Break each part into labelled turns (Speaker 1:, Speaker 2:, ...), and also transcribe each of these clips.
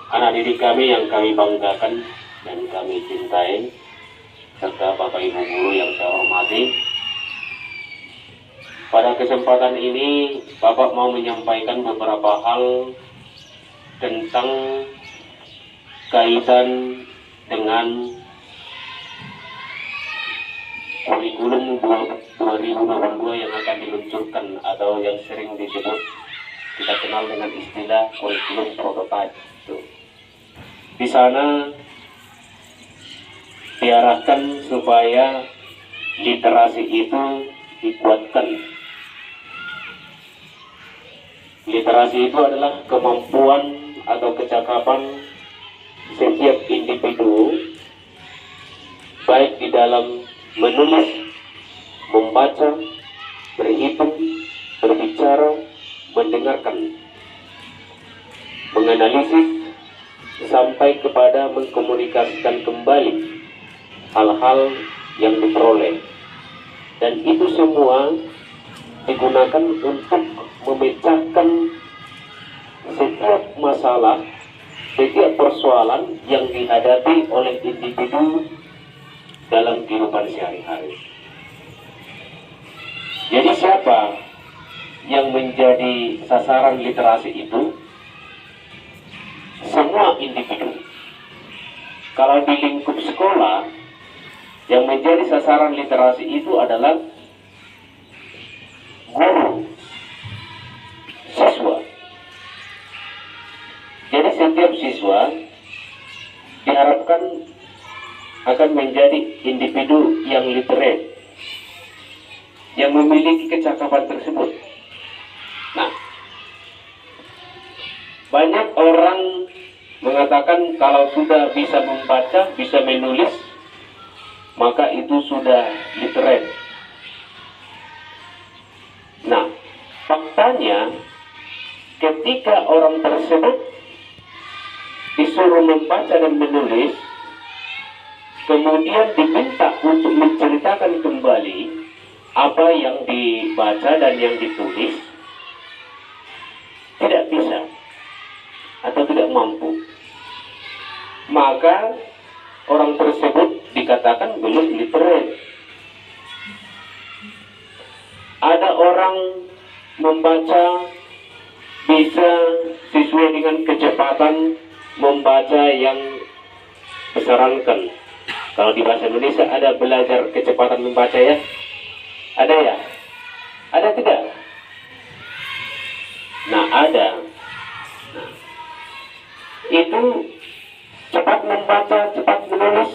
Speaker 1: anak didik kami yang kami banggakan dan kami cintai, serta Bapak Ibu guru yang saya hormati. Pada kesempatan ini, Bapak mau menyampaikan beberapa hal tentang kaitan dengan kurikulum 2022 yang akan diluncurkan atau yang sering disebut kita kenal dengan istilah kurikulum prototipe. Di sana diarahkan supaya literasi itu dikuatkan. Literasi itu adalah kemampuan atau kecakapan setiap individu, baik di dalam menulis, membaca, berhitung, berbicara, mendengarkan, menganalisis, sampai kepada mengkomunikasikan kembali hal-hal yang diperoleh. Dan itu semua digunakan untuk memecahkan setiap masalah, setiap persoalan yang dihadapi oleh individu dalam kehidupan sehari-hari. Jadi siapa yang menjadi sasaran literasi itu? Semua individu. Kalau di lingkup sekolah, yang menjadi sasaran literasi itu adalah guru, siswa. Jadi setiap siswa diharapkan akan menjadi individu yang literate, yang memiliki kecakapan tersebut. Nah, banyak orang mengatakan kalau sudah bisa membaca, bisa menulis, maka itu sudah literate. Nah, faktanya ketika orang tersebut disuruh membaca dan menulis, kemudian diminta untuk menceritakan kembali apa yang dibaca dan yang ditulis, tidak bisa atau tidak mampu, maka orang tersebut dikatakan belum literate. Ada orang membaca bisa sesuai dengan kecepatan membaca yang disarankan. Kalau di bahasa Indonesia ada belajar kecepatan membaca ya? Ada ya? Ada tidak? Nah, ada. Nah, itu cepat membaca, cepat menulis,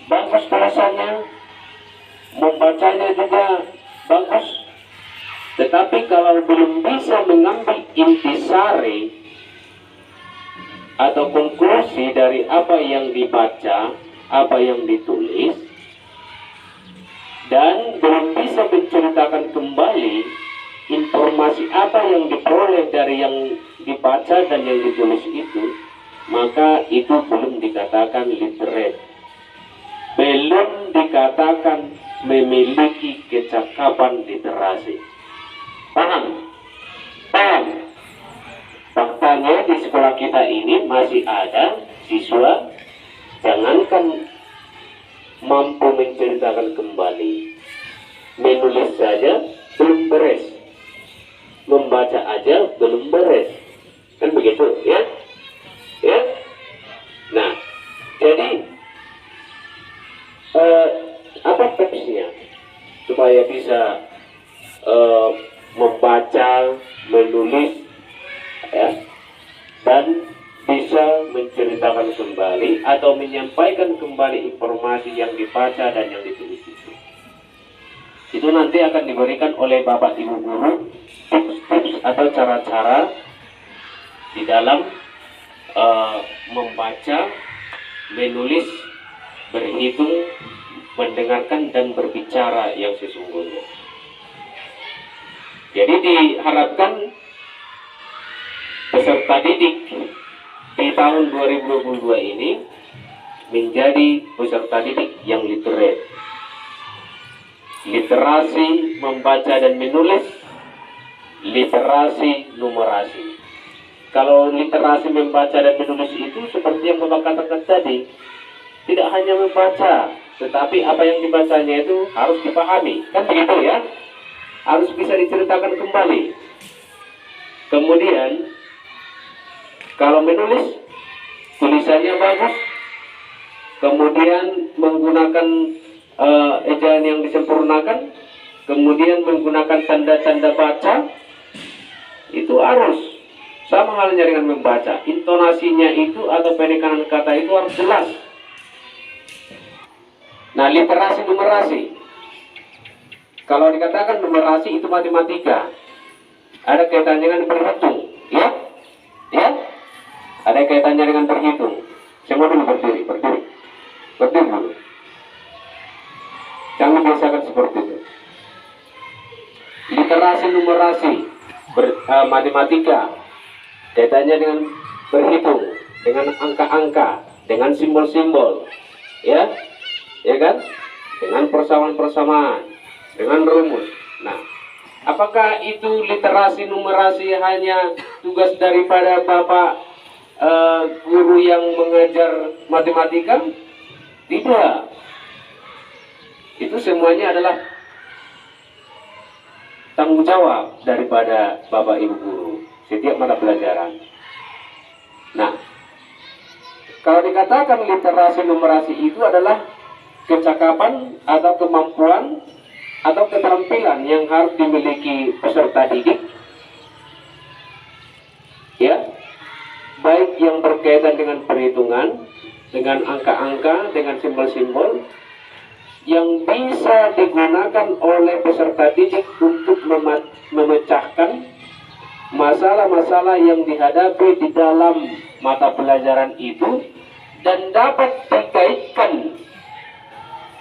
Speaker 1: bagus tulisannya, membacanya juga bagus. Tetapi kalau belum bisa mengambil intisari atau konklusi dari apa yang dibaca, apa yang ditulis, dan belum bisa menceritakan kembali informasi apa yang diperoleh dari yang dibaca dan yang ditulis itu, maka itu belum dikatakan literate, belum dikatakan memiliki kecakapan literasi. Paham? Paham? Faktanya di sekolah kita ini masih ada siswa jangankan mampu menceritakan kembali, menulis saja belum beres, membaca aja belum beres, kan begitu ya? Ya. Nah, jadi apa tipsnya supaya bisa membaca, menulis, ya, dan bisa menceritakan kembali atau menyampaikan kembali informasi yang dibaca dan yang ditulis itu. Itu nanti akan diberikan oleh Bapak Ibu guru tips-tips atau cara-cara di dalam membaca, menulis, berhitung, mendengarkan dan berbicara yang sesungguhnya. Jadi diharapkan peserta didik di tahun 2022 ini menjadi peserta didik yang literate. Literasi membaca dan menulis, literasi numerasi. Kalau literasi membaca dan menulis itu seperti yang Bapak katakan tadi, tidak hanya membaca, tetapi apa yang dibacanya itu harus dipahami. Kan begitu ya? Harus bisa diceritakan kembali. Kemudian, kalau menulis, tulisannya bagus, kemudian menggunakan ejaan yang disempurnakan, kemudian menggunakan tanda-tanda baca, itu harus sama halnya dengan membaca. Intonasinya itu atau penekanan kata itu harus jelas. Nah, literasi numerasi. Kalau dikatakan numerasi itu matematika, ada kaitannya dengan berhitung, ya? Ya? Ada kaitannya dengan berhitung. Semua dulu berdiri dulu. Jangan biasakan seperti itu. Literasi numerasi, matematika, kaitannya dengan berhitung, dengan angka-angka, dengan simbol-simbol, ya kan? Dengan persamaan-persamaan, dengan rumus. Nah, apakah itu literasi numerasi hanya tugas daripada Bapak guru yang mengajar matematika? Tidak. Itu semuanya adalah tanggung jawab daripada Bapak Ibu guru setiap mata pelajaran. Nah, kalau dikatakan literasi numerasi itu adalah kecakapan atau kemampuan atau keterampilan yang harus dimiliki peserta didik, ya, baik yang berkaitan dengan perhitungan, dengan angka-angka, dengan simbol-simbol, yang bisa digunakan oleh peserta didik untuk memecahkan masalah-masalah yang dihadapi di dalam mata pelajaran itu dan dapat dikaitkan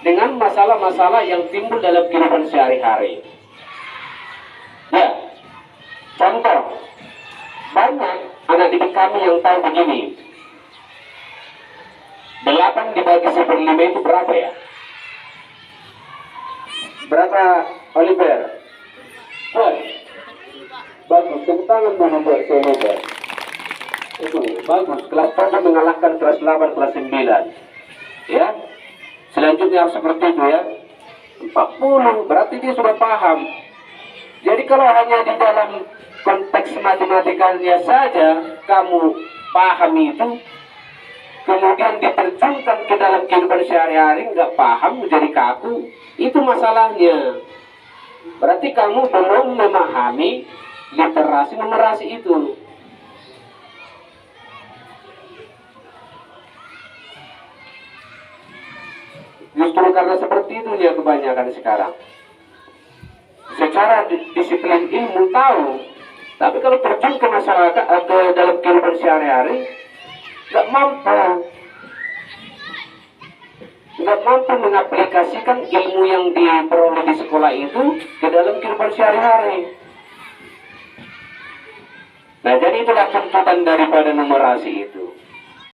Speaker 1: dengan masalah-masalah yang timbul dalam kehidupan sehari-hari. Ya, contoh, banyak anak didik kami yang tahu begini, 8 dibagi 1/5 itu berapa ya? Berapa, Oliver? Bagus, tepuk tangan Oliver. Itu bagus, kelas 7 mengalahkan kelas 8, kelas 9. Ya, selanjutnya harus seperti itu ya. 40, berarti dia sudah paham. Jadi kalau hanya di dalam konteks matematikanya saja kamu paham itu, kemudian diterjunkan ke dalam kehidupan sehari-hari nggak paham, menjadi kaku, itu masalahnya. Berarti kamu belum memahami literasi numerasi itu. Justru karena seperti itu ya kebanyakan sekarang. Secara disiplin ilmu tahu, tapi kalau terjun ke masyarakat atau dalam kehidupan sehari-hari nggak mampu mengaplikasikan ilmu yang diperoleh di sekolah itu ke dalam kehidupan sehari-hari. Nah, jadi itulah tuntutan daripada numerasi itu.